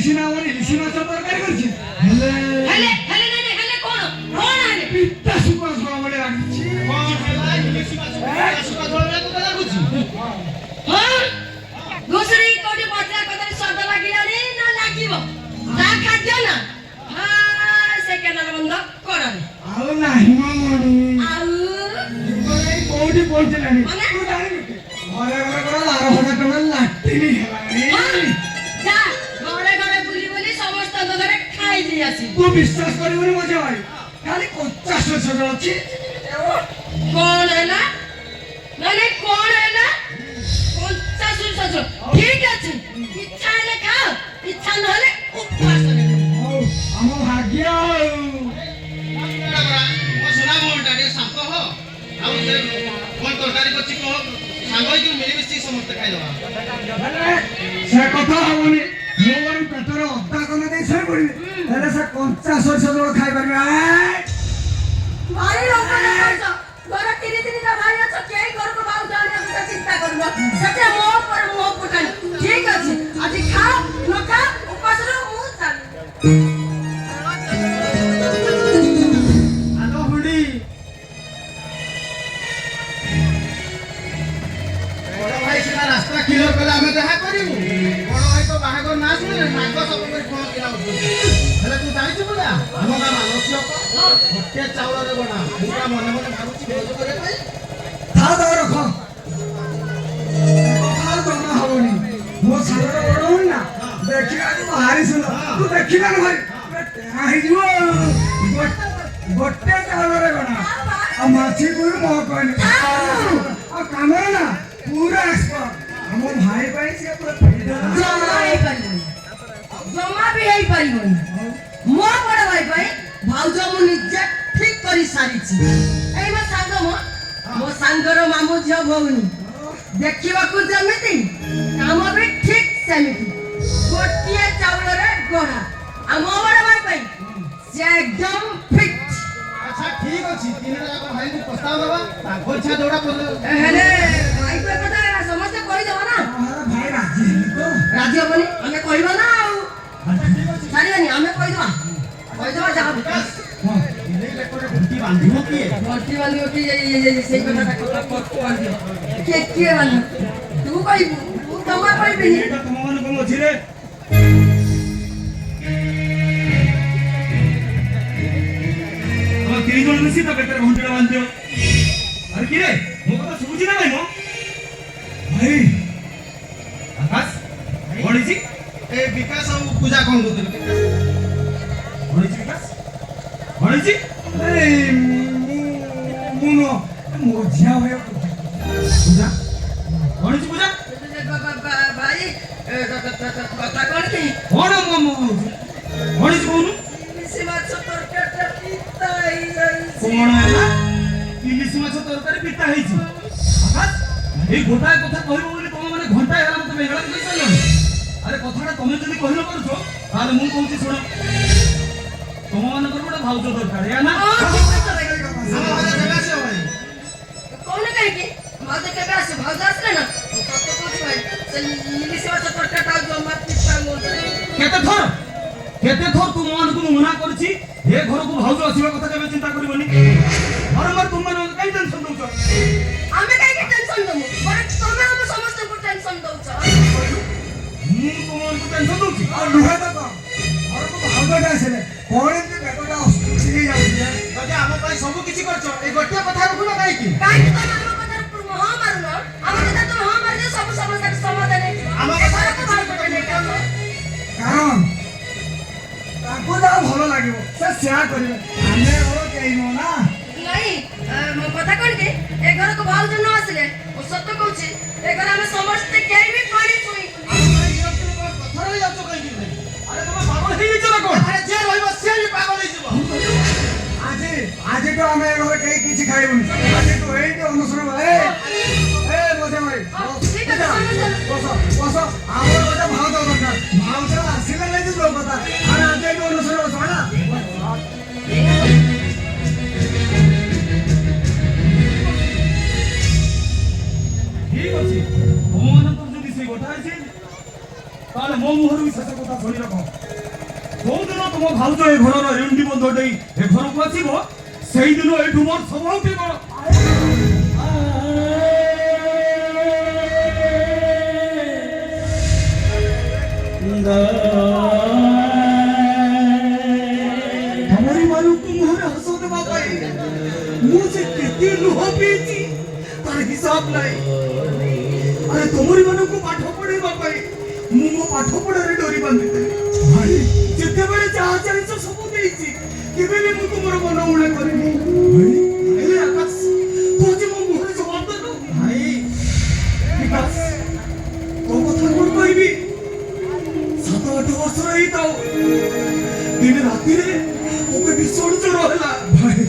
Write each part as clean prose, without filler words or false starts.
ଇଲିସି ନା ବୋଲି ଇଲିସି ମାଛ ତରକାରୀ କରିଛି ହେଲେ ନାଇଁ ହେଲେ କଣ ହେଲେ ପିତା ଶୁଖୁଆ ଝୋଳ ଭଳି ଲାଗୁଛି କଣ ହେଲା ଇଲିସି ମାଛ ଶୁଖୁଆ ଝୋଳ ଭଳିଆ ତତେ ଲାଗୁଛି? ହଁ ଘୁଷୁରୀ କୋଉଠି ବଜରା କଦଳୀ ସ୍ୱାଦ ଲାଗିଲାନି ନା ଲାଗିବ ତା ଖାଦ୍ୟ ନା ସେ କେନାଲ ବନ୍ଧ କଡ଼ରେ ଆଉ ନାହିଁ ମୋ ମଣି ଆଉ କୋଉଠି ପହଞ୍ଚିଲାଣି ମାନେ? ତୁ ଜାଣିବୁ ଘରେ ଘରେ କଣ 12,000 ଟଙ୍କା ଲାଟିନି ହେଲାଣି ଯା ଘରେ ଘରେ ବୁଲି ବୁଲି ସମସ୍ତଙ୍କ ଘରେ ଖାଇଦେଇ ଆସିବୁ ତୁ ବିଶ୍ୱାସ କରିବୁନି ମୋ ଭାଇ ଖାଲି କଞ୍ଚା ଶସ୍ୟ ଅଛି କଣ ହେଲା ମାନେ କଣ ହେଲା କଞ୍ଚା ସୁସଜ ଠିକ ଅଛି ଇଚ୍ଛା ହେଲେ ଖାଅ ଇଚ୍ଛା ନହେଲେ ଉପବାସ ହଉ ଆମ ଭାଗ୍ୟ ଆଉ ମୋ ସୁନା ଭଉଣୀଟା ଟିକେ ଶାନ୍ତ ହ ଆଉ ସେ କଣ ତରକାରୀ କରିଛି କହ ସାଙ୍ଗ ହେଇକି ମିଳିମିଶି ସମସ୍ତେ ଖାଇଦବା। ସେ କଥା ହବନି ମୁଁ ବରଂ ପେଟରେ ଅଦା କନା ଦେଇ ଶୋଇ ପଡିବି ହେଲେ ସେ କଞ୍ଚା ସୋରିଷ ଝୋଳ ଖାଇପାରିବି ଭାରି ଲୋକ ଦେଖାଉଛ ଘର ତିନିଟା ଭାଇ ଅଛ କେହି ଘରକୁ ଭାଉଜ ଆଣିବାକୁ ଚିନ୍ତା କରିବ ସେଟା ମୋ ଉପରେ ମୁହଁ ଫୁଟାଣି ଠିକ ଅଛି ଆଜି ଖାଅ ନ ଖାଅ ଉପାସରୁ ମୁଁ ଚାଲିବି ଆଲୋ ହୁଡି ବଡ ଭାଇ ସିନା ରାସ୍ତା କ୍ଲିୟର କଲେ ଆମେ ଯାହା କରିବୁ ବଡ ଭାଇ ତ ବାହାଘର ନା ଶୁଣିଲେ ନାଗ ସବୁ କରି କଣ କିଣା ହେଲେ ତୁ ଜାଣିଛୁ ବୋଲା ଆମ ଗାଁ ମାନସିକ ଗୋଟେ ଚାଉଳରେ ବନା ମୁଁ ତା ମନେ ମନେ ଭାବୁଛି ଭୋଜ କରିବା ପାଇଁ ରଖ ଜମା ହବନି ମୋ ସାଙ୍ଗର ବଡ ହଉନି ନା ଦେଖିବାକୁ ଭାରି ସୁନ୍ଦର ତୁ ଦେଖିବାକୁ ଭାଇ ଟେଣା ହେଇଯିବ ଗୋଟେ ଚାଉଳରେ ଗଣା ଆଉ ମାଛି ପୁରୀ ମୋ କହିନି ଆଉ କାମରେ ନା ପୁରା ଏକ୍ସପର୍ଟ ଆମ ଭାଇ ପାଇଁ ସିଏ ପୁରା ଜମା ବି ହେଇପାରିବନି ମୋ ବଡ ଭାଇ ପାଇଁ ଭାଉଜ ମୁଁ ନିଜେ ଠିକ କରି ସାରିଛି ଏଇ ମୋ ସାଙ୍ଗର ମାମୁଁ ଝିଅ ଭଉଣୀ ଦେଖିବାକୁ ଯେମିତି କାମ ବି ଠିକ ସେମିତି ଗୋଟିଏ ଚାଉଳରେ ଗଢ଼ା ଆଉ ମୋ ବଡ ଭାଇ ପାଇଁ ସେ ଏକଦମ ଫିଟ୍ ଆଚ୍ଛା ଠିକ ଅଛି ତିନିଟା ଯାକ ଭାଇଙ୍କୁ ପ୍ରସ୍ତାବ ଦେବା ତାଙ୍କ ଇଚ୍ଛା ଯୋଉଟା ହେଲେ ଭାଇ କଥା ସମସ୍ତେ କହିଦେବା ନା ଭାଇ ରାଜି ହେଲି ତ ରାଜି ହବନି ଆମେ କହିବା ନା ଆଉ ଛାଡ଼ିବାନି ଆମେ କହିଦେବା ଯାହା ଘଣ୍ଟି ବାନ୍ଧିବ କିଏ ଘଣ୍ଟି ବାନ୍ଧିବ କି ସେଇ କଥାଟା କିଏ ବାନ୍ଧିବ ତୁ କହିବୁ ତୁ ଜମା କହିବିନି ତମମାନଙ୍କ ମଝିରେ ଆମ 3 ଜଣ ମିଶି ତା ପେଟରେ ଘଣ୍ଟିଟା ବାନ୍ଧିବ ଆରେ କିରେ ମୋ କଥା ଶୁଭୁଛି ନା ଭାଇ ମୋ ଭାଇ ଆକାଶ କଣ ହେଇଛି ଏ ବିକାଶ ଆଉ ପୂଜା କଣ କରୁଥିଲେ ବିକାଶ କଣ ହେଇଛି ମୁଁ ମୋ ଝିଅ ଭାଇ ପୂଜା କଣ ହେଇଛି ପୂଜା ଭାଇ କଥା କଣ କି କଣ କଣ ହେଇଛି କହୁନୁ ଇଲିସି ମାଛ ତରକାରୀଟା ପିତା ହେଇଯାଇଛି କଣ ହେଲା ଇଲିସି ମାଛ ତରକାରୀ ପିତା ହେଇଛି ଆକାଶ ଏଇ ଗୋଟାଏ କଥା କହିବ ବୋଲି ତମ ମାନେ ଘଣ୍ଟାଏ ହେଲା ମତେ ବେଙ୍ଗଳା କହିସାରିଲଣି ଆରେ କଥାଟା ତମେ ଯଦି କହିଲ କରୁଛ ତାହେଲେ ମୁଁ କହୁଛି ଶୁଣ ତମ ମାନଙ୍କର ଗୋଟେ ଭାଉଜ ଦରକାର ଏୟା ନା କଣ କାହିଁକି ଭାଉଜ କେବେ ଆସିବ ଭାଉଜ ଆସିଲେ ନା ସତ କହୁଛି ଭାଇ ସେ ଇଲିସି ମାଛ ତରକାରୀଟା ଜମା ପିତା କେତେ ଥର ତୁ ମାନଙ୍କୁ ମୁଁ ମନା କରିଛି ଏ ଘରକୁ ଭାଉଜ ଆସିବା କଥା କେବେ ଚିନ୍ତା କରିବନି ବାରମ୍ବାର ତୁମେ କାହିଁ ଟେନସନ ଦଉଛ ଆମେ କାହିଁକି ଟେନସନ ଦବୁ ତମେ ଆମ ସମସ୍ତଙ୍କୁ ଟେନସନ ଦଉଛ ମୁଁ ତୁମମାନଙ୍କୁ ଟେନସନ ଦଉଛି ନୁହେଁ ତ ଘରକୁ ଭାଉଜଟା ଆସିଲେ କଣ ଏମିତି ବେକଟା ଅସ୍ତୁତି ହେଇଯାଉଛି ଯଦି ଆମ ପାଇଁ ସବୁ କିଛି କରିଛ ଏଇ ଗୋଟିଏ କଥା ରଖୁନ କାହିଁକି କାହିଁକି ତମେ ଆମ କଥାରେ ହଁ ମାରୁନ ଆମ କଥା ତମେ ହଁ ମାରିଲେ ସବୁ ସମସ୍ୟାର ସମାଧାନ ହେଇଯିବ ଆମ ଘରକୁ ଭାଉଜଟା ନେଇକି ଆସ କାରଣ ତାଙ୍କୁ ଯାହା ଭଲ ଲାଗିବ ସେ ସେୟା କରିବେ ଆମେ ଘର କେହି ନୁହଁ ନା ନାଇଁ ମୋ କଥା କଣ କି ଏ ଘରକୁ ଭାଉଜ ନ ଆସିଲେ ମୁଁ ସତ କହୁଛି ଏ ଘରେ ଆମେ ସମସ୍ତେ କେହି ବି ପାଣି ଛୁଇଁ କଥା ରହିଯାଉଛ କାହିଁକି ଆରେ ତମେ ପାଗଳ ହେଇଯାଇଛ ନା କଣ ଆରେ ଯିଏ ରହିବ ସିଏ ବି ପାଗଳ ହେଇଯିବ ଆଜିଠୁ ଆମେ ଏ ଘରେ କେହି କିଛି ଖାଇବୁନି ଆଜିଠୁ ଏଇଠି ଅନୁସରଣ ବସ ଆମର ଗୋଟେ ଭାଉଜ ଦରକାର ଭାଉଜ ଆସିଲେ ନାଇଁ ଯୋଉ କଥା ଆରେ ଆଜି ଏଇଠି ଅନୁସରଣ ବସ ନା ଠିକ ଅଛି ତମମାନଙ୍କର ଯଦି ସେଇ କଥା ହେଇଛି ତାହେଲେ ମୋ ମୁହଁରୁ ବି ଶେଷ ସେ କଥା ଶୁଣି ରଖ। କୋଉଦିନ ତୁମ ଭାଉଜ ଏ ଘରର ଏଣ୍ଡି ବନ୍ଧ ଦେଇ ଏ ଘରକୁ ଆସିବ ସେଇଦିନ ଏଇଠୁ ମୋର ସବୁ ଉଠିବ। हमारी मालूम तुम्हारे हंसो दे बाबा मुझे कितनी लुह पीची तार हिसाब नहीं। अरे तुम्हारी मालूम को पाठ पढ़े बाबा मु मो पाठ पढ़ा रे डोरी बांधि भाई जिते बड़े जहाँ चाहिए तो सब देइची केबे भी मु तुमरो मन उड़े करिनी भाई आकाश तू जे मो मुहरे जवाब दे दो भाई विकास तो कथा कोन कहबी 7-8 वर्ष रही तो दिन राति रे ओके भीषण ज्वर होला भाई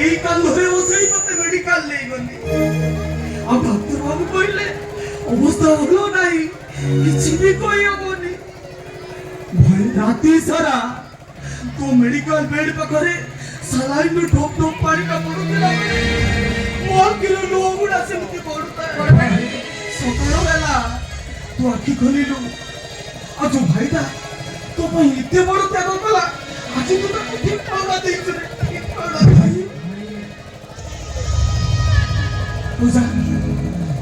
एई कांधरे बसई मते मेडिकल ले गनी अब डॉक्टर बाबू कहले अवस्था हलो नाही किछि भी कोई होबनी भाई राति सारा तो मेडिकल बेड पकड़े सलाइन में ठोप ठोप पानी का पड़ुला मोर किलो लोगुडा सेमती पड़ता सकाळ बेला तू आखि खोलिलु आ जो भाईटा तो भाई इते बड़ त्याग कला आज तू तो ठीक पाला देइछ रे ठीक पाला भाई पूजा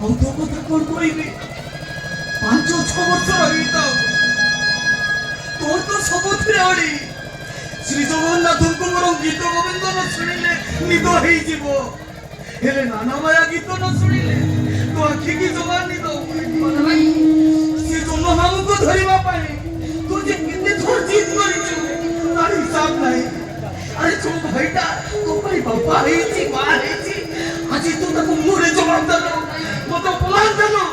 ଆଉ ତୋ କଥା କଣ କହିବି 5-6 ବର୍ଷ ରହିତ ତୋର ତ ସବୁଥିରେ ଅଡ଼ି ଶ୍ରୀ ଜଗନ୍ନାଥଙ୍କୁ ମୋର ଗୀତ ଗୋବିନ୍ଦ ନ ଶୁଣିଲେ ନିଦ ହେଇଯିବ ହେଲେ ନାନାମାୟା ଗୀତ ନ ଶୁଣିଲେ ତୋ ଆଖିକି ଜମା ନିଦ ହୁଏନି ସେ ଜହ୍ନମାମୁଙ୍କୁ ଧରିବା ପାଇଁ ତୁ ଯେ କେତେ ଥର ଜିଦ୍ କରିଛୁ ତାର ହିସାବ ନାହିଁ ଆରେ ଯୋଉ ଭାଇଟା ତୋ ପାଇଁ ବାପା ହେଇଛି ମା ହେଇଛି ଆଜି ତୁ ତାକୁ ମୁହଁରେ ଜବାବ ଦେଲୁ ମତେ ପଲାନ ଦେଲୁ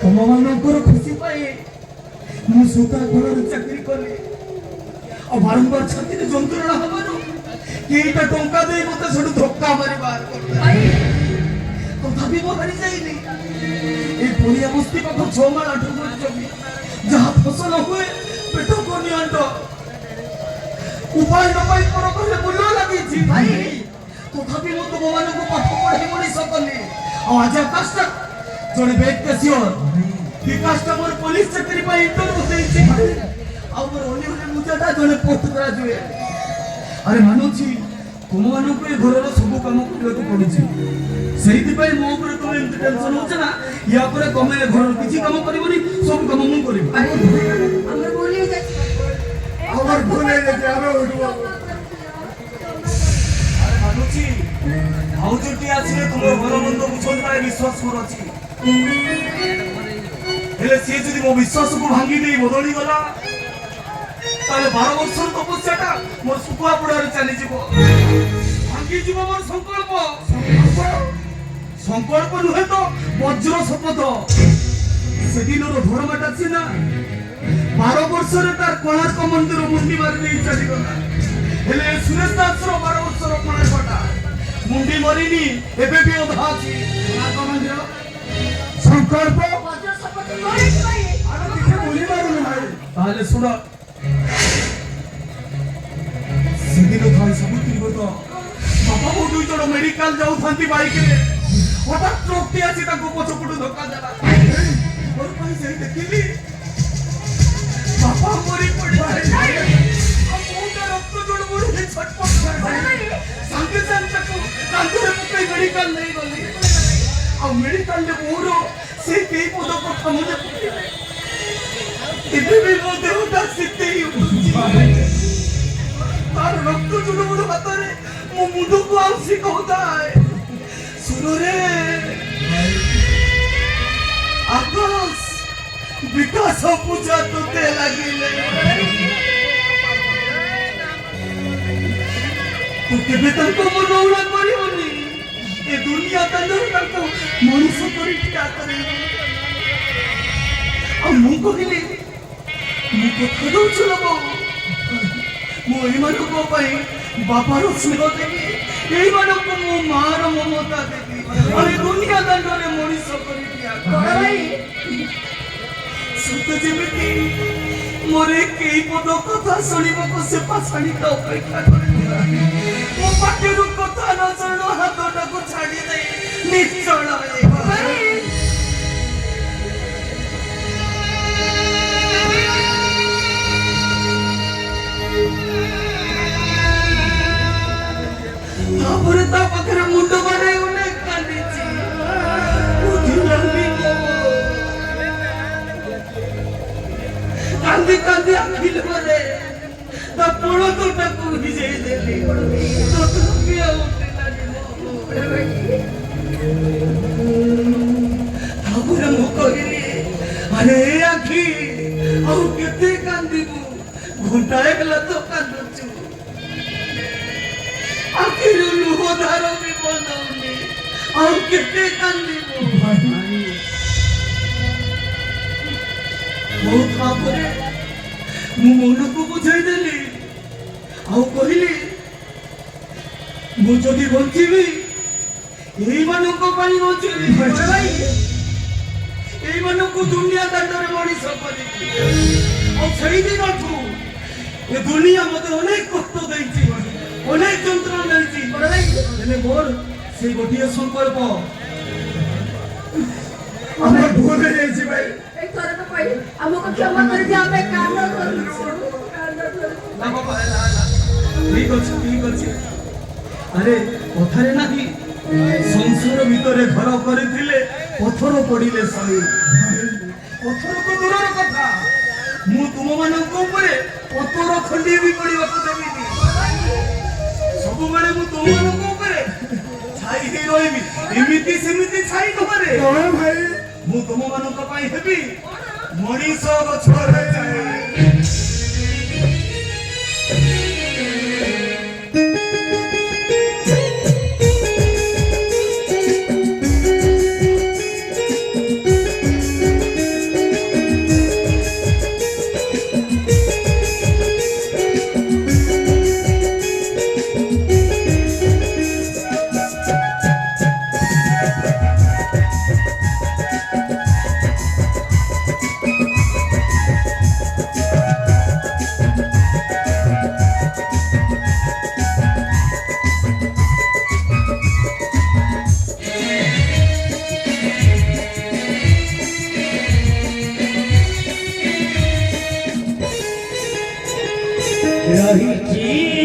ତମମାନଙ୍କର ଖୁସି ପାଇଁ ମୁଁ ସୂତା ଘରରେ ଚାକିରି କଲି ଆଉ ବାରମ୍ବାର ଛାତିରେ ଯନ୍ତ୍ରଣା ହବାରୁ କେଇଟା ଟଙ୍କା ଦେଇ ମତେ ସେଠୁ ଧକ୍କା ମାରି ବାହାର କରିଦେଲା ତଥାପି ମୁଁ ହାରି ଯାଇନି এই পড়িয়া বস্তি পাখ 6 মাল 8 কোটি জমি যাহা ফসল হুয়ে পেট কনিয়ান্ট উপায় নপাই পর করে মূল্য লাগিয়েছি ভাই তথাপি মু তোমাମାନଙ୍କୁ পাঠ পড়াই মଣିଷ କଲି ଆଉ ଆଜି ଆକାଶଟା ଜଣେ ବ୍ୟକ୍ତି ସିଓର ବିକାଶଟା ମୋର ପୋଲିସ ଚାକିରି ପାଇଁ ଇଣ୍ଟରଭ୍ୟୁ ଦେଇଛି ଆଉ ମୋର ଅନ୍ୟ ମୁଜାଟା ଜଣେ ପୋଷ୍ଟ ଗ୍ରାଜୁଏଟ ଆରେ ମାନୁଛି ତୁମମାନଙ୍କୁ ଏ ଘରର ସବୁ କାମ କରିବାକୁ ପଡୁଛି ସେଇଥିପାଇଁ ମୋ ଉପରେ ତମେ ଏମିତି ଟେନସନ ହଉଛ ନା ୟା ପରେ ତମେ ଏ ଘରର କିଛି କାମ କରିବନି ସବୁ କାମ ମୁଁ କରିବି ଆମର ବୋଲି ଯାଉଛି আমার ভুলে গেছে আমি উঠব আরে ମାନୁଛି ଭାଉଜଟି ଆସିଲେ ତୁମ ଘର ବନ୍ଧ ବୁଝନ୍ତି ତାର ବିଶ୍ୱାସ କରୁଛି ହେଲେ ସିଏ ଯଦି ମୋ ବିଶ୍ୱାସକୁ ଭାଙ୍ଗି ଦେଇ ବଦଳି ଗଲା ତାହେଲେ 12 ବର୍ଷର ତପସ୍ୟାଟା ମୋର ଶୁଖୁଆ ପୋଡ଼ାରେ ଚାଲିଯିବ ଭାଙ୍ଗିଯିବ ମୋର ସଂକଳ୍ପ ସଂକଳ୍ପ ନୁହେଁ ତ ବଜ୍ର ଶପଥ ସେଦିନର ଧର୍ମଟା ସିନା 12 ବର୍ଷରେ ତାର କୋଣାର୍କ ମନ୍ଦିର ମୁଣ୍ଡି ମାରି ଦେଇ ଚାଲିଗଲା ହେଲେ ସୁରେଶ ଦାସର 12 ବର୍ଷର କୋଣାର୍କଟା ମୁଣ୍ଡି ମରିନି ଏବେ ବି ଅଧା ଅଛି କୋଣାର୍କ ମନ୍ଦିର ସଂକଳ୍ପ ବଜ୍ର ଶପଥ କରିଛି ଭାଇ আমি কিছু বলি পারুনি ভাই ତାହେଲେ ଶୁଣ ସେଦିନ ଥାଇ ସାବିତ୍ରୀ ବ୍ରତ ବାପା ବୋଉ ଦୁଇ ଜଣ ମେଡିକାଲ ଯାଉଥାନ୍ତି ବାଇକରେ ହଠାତ୍ ଟ୍ରକଟି ଆସି ତାଙ୍କୁ ପଛପଟୁ ଧକ୍କା ଦେଲା ମୋର ପାଇଁ ସେଇ ଦେଖିଲି ବାପା ମରି ପଡ଼ିଲେ ଆଉ ବୋଉଟା ରକ୍ତ ଜୋଡ଼ ବଢ଼ିଲେ ଛଟପଟ ସାଙ୍ଗେ ସାଙ୍ଗେ ତାକୁ କାନ୍ଧରେ ପକାଇ ମେଡିକାଲ ନେଇଗଲି ଆଉ ମେଡିକାଲରେ ବୋଉର ସେ କେଇ ପଦ କଥା ମନେ ପକେଇଲେ ଏବେ ବି ମୋ ଦେହଟା ଶୀତେଇ ଉଠୁଛି ତାର ରକ୍ତ ଜୋଡ଼ ବଡ଼ ହାତରେ ମୋ ମୁଣ୍ଡକୁ ଆଉସି କହୁଥାଏ ସୁରରେ ଆକାଶ ବିକାଶ ପୂଜା ତୋତେ ଲାଗିଲେ ତୁ କେବେ ତାଙ୍କ ମନ ଉଡ଼ା କରିବନି ଏ ଦୁନିଆ ତାଙ୍କର ତାଙ୍କୁ ମଣିଷ କରି ଠିଆ କରେଇବ ଆଉ ମୁଁ କହିଲି ମୁଁ କଥା ଦଉଛୁ ଲୋକ ମୁଁ ଏଇମାନଙ୍କ ପାଇଁ ବାପାର ସ୍ନେହ ଦେବି ଏଇମାନଙ୍କୁ ମୋ ମାର ମମତା ଦେବି ଆଉ ଏ ଦୁନିଆ ଦାଣ୍ଡରେ ମଣିଷ କରି ଠିଆ ଭାଇ ସତ ଯେମିତି ମୋର କେଇ ପଦ କଥା ଶୁଣିବାକୁ ସେ ପାଷାଣୀଟା ଅପେକ୍ଷା କରିଥିଲା ମୋ ପାଟିରୁ କଥା ନ ଶୁଣୁ ହାତଟାକୁ ଛାଡ଼ି ଦେଇ ନିଶ୍ଚଳ ହେବ। ତାପରେ ତା ପାଖରେ ମୁଣ୍ଡ ବାଡ଼େଇ ଅନେକ କାନ୍ଦିଛି। ବୁଝିଲାନି କାନ୍ଦି କାନ୍ଦି ଆଖି ଲୁହରେ ତା ପଳକଟାକୁ ଭିଜେଇ ଦେଲି। ତଥାପି ଆଉ ତାପରେ ମୁଁ କହିଲି ଆରେ ଏ ଆଖି ଆଉ କେତେ କାନ୍ଦିବୁ? ଘଣ୍ଟାଏ ହେଲା ତ କାନ୍ଦୁଛୁ। ଆଖିରୁ ଲୁହ ଧାର ବି ବନ୍ଧଉନି, ଆଉ କେତେ କାନ୍ଦିବୁ? ହଉ ତାପରେ ମୁଁ ମନକୁ ବୁଝେଇ ଦେଲି ଆଉ କହିଲି ମୁଁ ଯଦି ବଞ୍ଚିବି ଏଇମାନଙ୍କ ପାଇଁ ବଞ୍ଚିବି। ଭାଇ ଏଇମାନଙ୍କୁ ଦୁନିଆ ଦାଣ୍ଡରେ ମଣିଷ କରିବି। ଆଉ ସେଇଦିନଠୁ ଏ ଦୁନିଆ ମତେ ଅନେକ କଷ୍ଟ ଦେଇଛି, ଅନେକ ଯନ୍ତ୍ରଣା ଦେଇଛି। ହେଲେ ମୋର ସେଇ ଗୋଟିଏ ସଂକଳ୍ପ ଆମର ଭୁଲ ହେଇଯାଇଛି ଭାଇ। ଆମକୁ କ୍ଷମା କରିଦିଅ, ଆମେ କାନ ନା ବାବା, ଠିକ ଅଛି ଠିକ ଅଛି। ଆରେ କଥାରେ ନାହିଁ ସଂସାର ଭିତରେ ଘର କରିଥିଲେ ପଥର ପଡ଼ିଲେ ସହି। ପଥର ତ ଦୂରର କଥା, ମୁଁ ତୁମମାନଙ୍କ ଉପରେ ପଥର ଖଣ୍ଡିଏ ବି ପଡ଼ିବାକୁ ଦେବିନି। ସବୁବେଳେ ମୁଁ ତୁମମାନଙ୍କ ଉପରେ ଛାଇ ହେଇ ରହିବି। ଏମିତି ସେମିତି ଛାଇ ନୁହଁରେ ଭାଇ ମୁଁ ତୁମମାନଙ୍କ ପାଇଁ ହେବି ମଣିଷ ଗଛରେ ଛାଇ। ରହିଛି